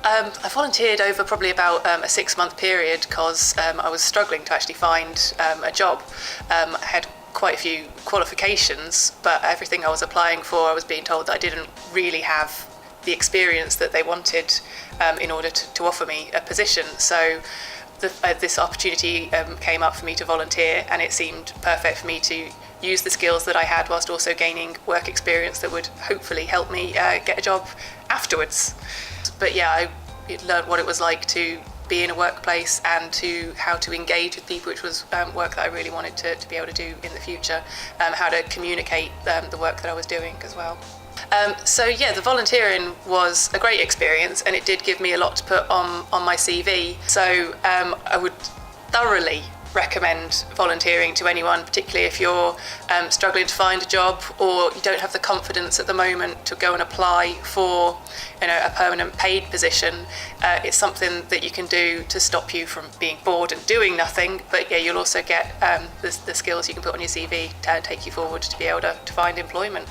I volunteered over probably about a 6-month period because I was struggling to actually find a job. I had quite a few qualifications, but everything I was applying for, I was being told that I didn't really have the experience that they wanted in order to offer me a position. So this opportunity came up for me to volunteer, and it seemed perfect for me to use the skills that I had whilst also gaining work experience that would hopefully help me get a job afterwards. But yeah, I learned what it was like to be in a workplace and how to engage with people, which was work that I really wanted to be able to do in the future, how to communicate the work that I was doing as well. So yeah, the volunteering was a great experience, and it did give me a lot to put on my CV. So I would thoroughly recommend volunteering to anyone, particularly if you're struggling to find a job or you don't have the confidence at the moment to go and apply for a permanent paid position. It's something that you can do to stop you from being bored and doing nothing, but yeah, you'll also get the skills you can put on your CV to take you forward to be able to find employment.